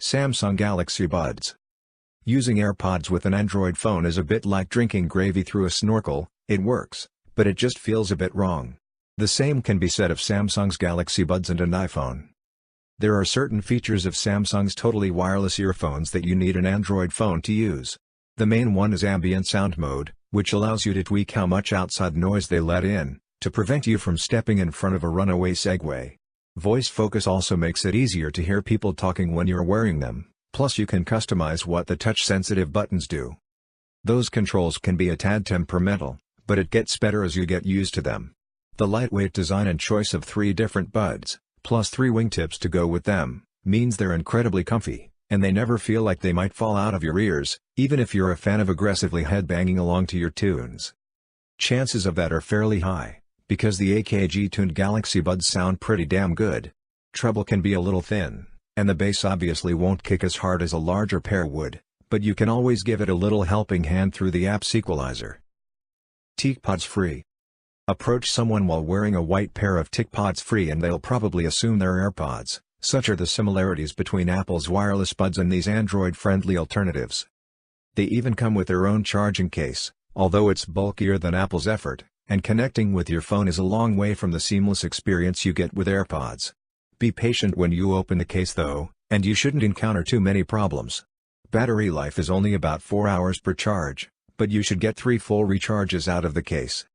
Samsung Galaxy Buds. Using AirPods with an Android phone is a bit like drinking gravy through a snorkel. It works, but it just feels a bit wrong. The same can be said of Samsung's Galaxy Buds and an iPhone. There are certain features of Samsung's totally wireless earphones that you need an Android phone to use. The main one is ambient sound mode, which allows you to tweak how much outside noise they let in, to prevent you from stepping in front of a runaway Segway. Voice focus also makes it easier to hear people talking when you're wearing them, plus you can customize what the touch-sensitive buttons do. Those controls can be a tad temperamental, but it gets better as you get used to them. The lightweight design and choice of 3 different buds, plus 3 wingtips to go with them, means they're incredibly comfy, and they never feel like they might fall out of your ears, even if you're a fan of aggressively headbanging along to your tunes. Chances of that are fairly high, because the AKG-tuned Galaxy Buds sound pretty damn good. Treble can be a little thin, and the bass obviously won't kick as hard as a larger pair would, but you can always give it a little helping hand through the app's equalizer. Tic Pots free. Approach someone while wearing a white pair of Tic Pots free and they'll probably assume they're AirPods. Such are the similarities between Apple's wireless buds and these Android-friendly alternatives. They even come with their own charging case, although it's bulkier than Apple's effort, and connecting with your phone is a long way from the seamless experience you get with AirPods. Be patient when you open the case though, and you shouldn't encounter too many problems. Battery life is only about 4 hours per charge, but you should get 3 full recharges out of the case.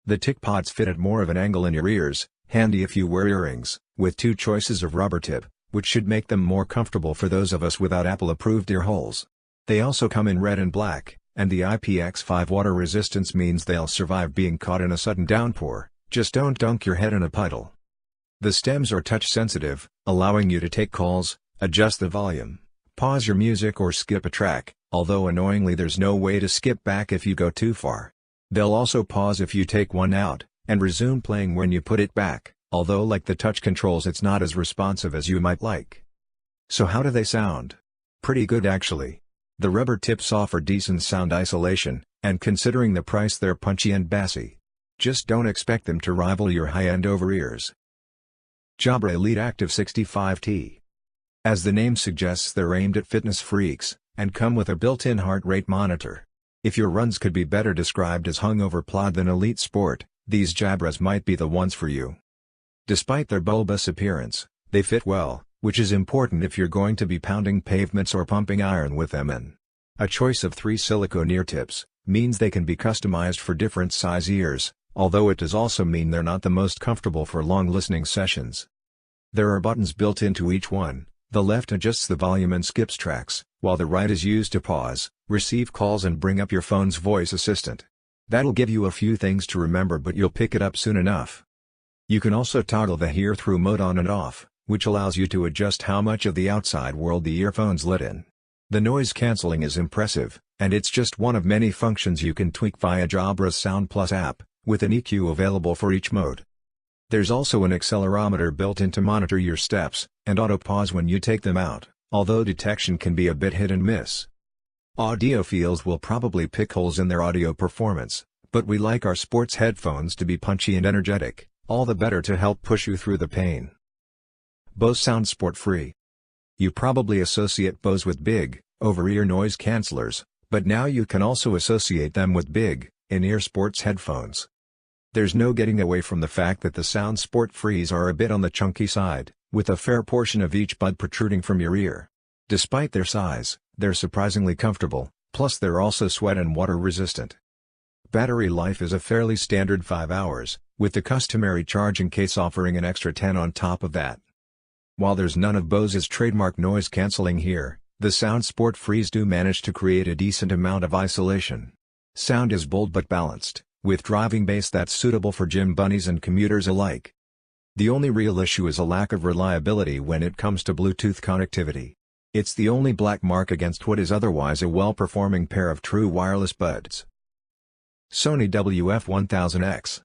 The Tic Pots fit at more of an angle in your ears, handy if you wear earrings, with 2 choices of rubber tip, which should make them more comfortable for those of us without Apple-approved ear holes. They also come in red and black, and the IPX5 water resistance means they'll survive being caught in a sudden downpour. Just don't dunk your head in a puddle. The stems are touch-sensitive, allowing you to take calls, adjust the volume, pause your music or skip a track, although annoyingly there's no way to skip back if you go too far. They'll also pause if you take one out, and resume playing when you put it back, although like the touch controls it's not as responsive as you might like. So how do they sound? Pretty good actually. The rubber tips offer decent sound isolation, and considering the price they're punchy and bassy. Just don't expect them to rival your high-end over-ears. Jabra Elite Active 65T. As the name suggests, they're aimed at fitness freaks, and come with a built-in heart rate monitor. If your runs could be better described as hungover plod than elite sport, these Jabras might be the ones for you. Despite their bulbous appearance, they fit well, which is important if you're going to be pounding pavements or pumping iron with them in. A choice of 3 silicone ear tips means they can be customized for different size ears, although it does also mean they're not the most comfortable for long listening sessions. There are buttons built into each one. The left adjusts the volume and skips tracks, while the right is used to pause, receive calls and bring up your phone's voice assistant. That'll give you a few things to remember, but you'll pick it up soon enough. You can also toggle the hear-through mode on and off, which allows you to adjust how much of the outside world the earphones let in. The noise cancelling is impressive, and it's just one of many functions you can tweak via Jabra's Sound Plus app, with an EQ available for each mode. There's also an accelerometer built in to monitor your steps, and auto-pause when you take them out, although detection can be a bit hit and miss. Audiophiles will probably pick holes in their audio performance, but we like our sports headphones to be punchy and energetic, all the better to help push you through the pain. Bose Sound Sport Free. You probably associate Bose with big, over-ear noise cancellers, but now you can also associate them with big, in-ear sports headphones. There's no getting away from the fact that the Sound Sport Frees are a bit on the chunky side, with a fair portion of each bud protruding from your ear. Despite their size, they're surprisingly comfortable, plus they're also sweat and water resistant. Battery life is a fairly standard 5 hours, with the customary charging case offering an extra 10 on top of that. While there's none of Bose's trademark noise cancelling here, the Sound Sport Frees do manage to create a decent amount of isolation. Sound is bold but balanced, with driving bass that's suitable for gym bunnies and commuters alike. The only real issue is a lack of reliability when it comes to Bluetooth connectivity. It's the only black mark against what is otherwise a well-performing pair of true wireless buds. Sony WF1000X.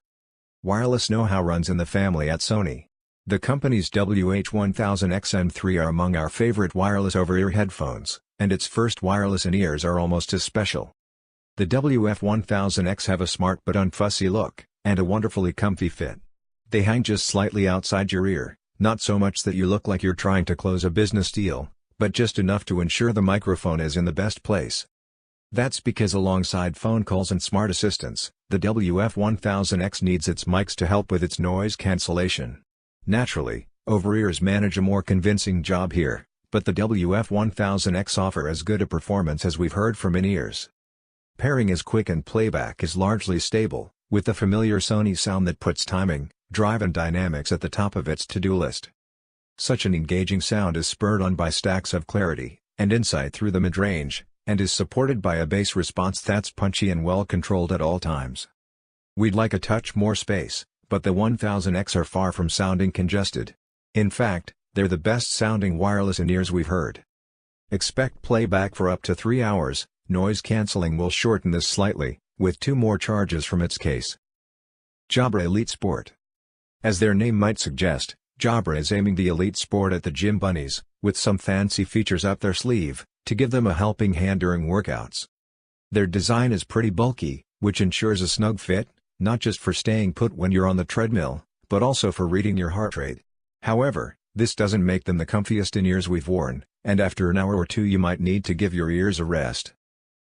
Wireless know-how runs in the family at Sony. The company's WH1000X and 3 are among our favorite wireless over-ear headphones, and its first wireless in-ears are almost as special. The WF1000X have a smart but unfussy look, and a wonderfully comfy fit. They hang just slightly outside your ear, not so much that you look like you're trying to close a business deal, but just enough to ensure the microphone is in the best place. That's because alongside phone calls and smart assistants, the WF1000X needs its mics to help with its noise cancellation. Naturally, over-ears manage a more convincing job here, but the WF1000X offers as good a performance as we've heard from in-ears. Pairing is quick and playback is largely stable, with the familiar Sony sound that puts timing, drive and dynamics at the top of its to-do list. Such an engaging sound is spurred on by stacks of clarity and insight through the mid-range, and is supported by a bass response that's punchy and well-controlled at all times. We'd like a touch more space, but the 1000X are far from sounding congested. In fact, they're the best-sounding wireless in-ears we've heard. Expect playback for up to 3 hours. Noise cancelling will shorten this slightly, with 2 more charges from its case. Jabra Elite Sport. As their name might suggest, Jabra is aiming the Elite Sport at the gym bunnies, with some fancy features up their sleeve, to give them a helping hand during workouts. Their design is pretty bulky, which ensures a snug fit, not just for staying put when you're on the treadmill, but also for reading your heart rate. However, this doesn't make them the comfiest in-ears we've worn, and after an hour or two you might need to give your ears a rest.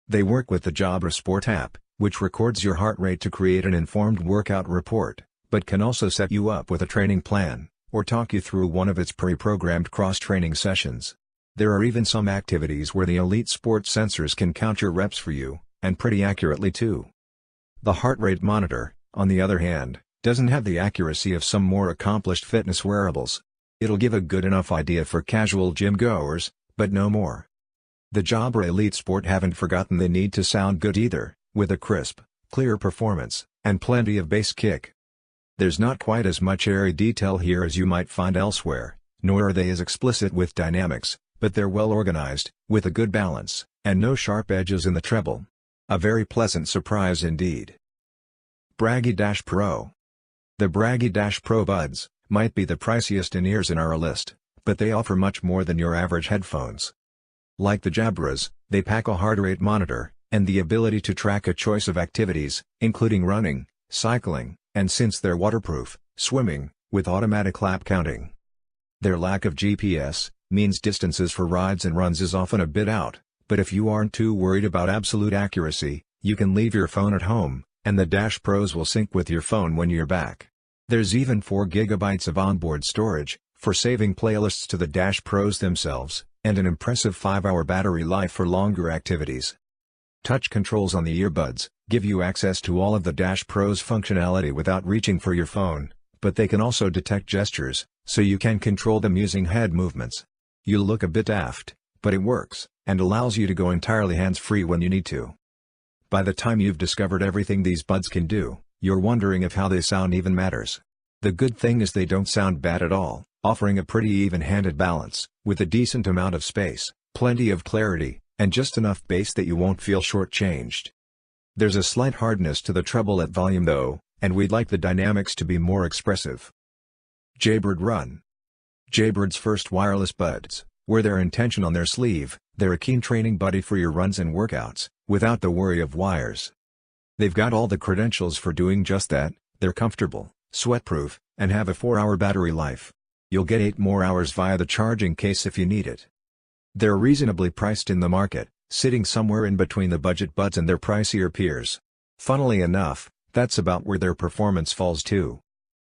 They work with the Jabra Sport app, which records your heart rate to create an informed workout report, but can also set you up with a training plan, or talk you through one of its pre-programmed cross-training sessions. There are even some activities where the Elite Sport sensors can count your reps for you, and pretty accurately too. The heart rate monitor, on the other hand, doesn't have the accuracy of some more accomplished fitness wearables. It'll give a good enough idea for casual gym goers, but no more. The Jabra Elite Sport haven't forgotten they need to sound good either, with a crisp, clear performance, and plenty of bass kick. There's not quite as much airy detail here as you might find elsewhere, nor are they as explicit with dynamics, but they're well organized, with a good balance, and no sharp edges in the treble. A very pleasant surprise indeed. Bragi Pro. The Bragi Pro buds might be the priciest in-ears in our list, but they offer much more than your average headphones. Like the Jabras, they pack a heart rate monitor, and the ability to track a choice of activities, including running, cycling, and since they're waterproof, swimming, with automatic lap counting. Their lack of GPS means distances for rides and runs is often a bit out, but if you aren't too worried about absolute accuracy, you can leave your phone at home, and the Pros will sync with your phone when you're back. There's even 4 GB of onboard storage, for saving playlists to the Pros themselves, and an impressive 5-hour battery life for longer activities. Touch controls on the earbuds give you access to all of the Pros functionality without reaching for your phone, but they can also detect gestures, so you can control them using head movements. You'll look a bit daft, but it works, and allows you to go entirely hands-free when you need to. By the time you've discovered everything these buds can do, you're wondering if how they sound even matters. The good thing is they don't sound bad at all, offering a pretty even-handed balance, with a decent amount of space, plenty of clarity, and just enough bass that you won't feel shortchanged. There's a slight hardness to the treble at volume though, and we'd like the dynamics to be more expressive. Jaybird Run. Jaybird's first wireless buds, wear their intention on their sleeve. They're a keen training buddy for your runs and workouts, without the worry of wires. They've got all the credentials for doing just that. They're comfortable, sweat-proof, and have a 4-hour battery life. You'll get 8 more hours via the charging case if you need it. They're reasonably priced in the market, sitting somewhere in between the budget buds and their pricier peers. Funnily enough, that's about where their performance falls too.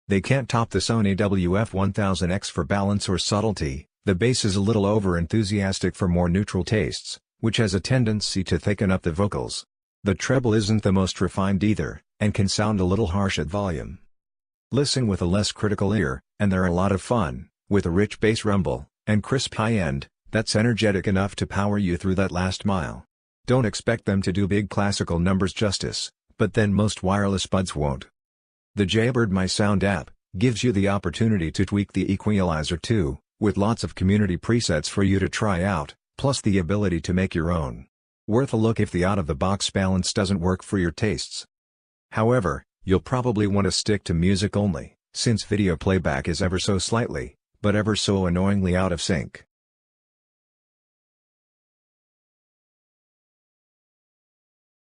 They can't top the Sony WF1000X for balance or subtlety. The bass is a little over-enthusiastic for more neutral tastes, which has a tendency to thicken up the vocals. The treble isn't the most refined either, and can sound a little harsh at volume. Listen with a less critical ear, and they're a lot of fun, with a rich bass rumble, and crisp high end, that's energetic enough to power you through that last mile. Don't expect them to do big classical numbers justice, but then most wireless buds won't. The Jaybird My Sound app gives you the opportunity to tweak the equalizer too, with lots of community presets for you to try out, plus the ability to make your own. Worth a look if the out-of-the-box balance doesn't work for your tastes. However, you'll probably want to stick to music only, since video playback is ever so slightly, but ever so annoyingly out of sync.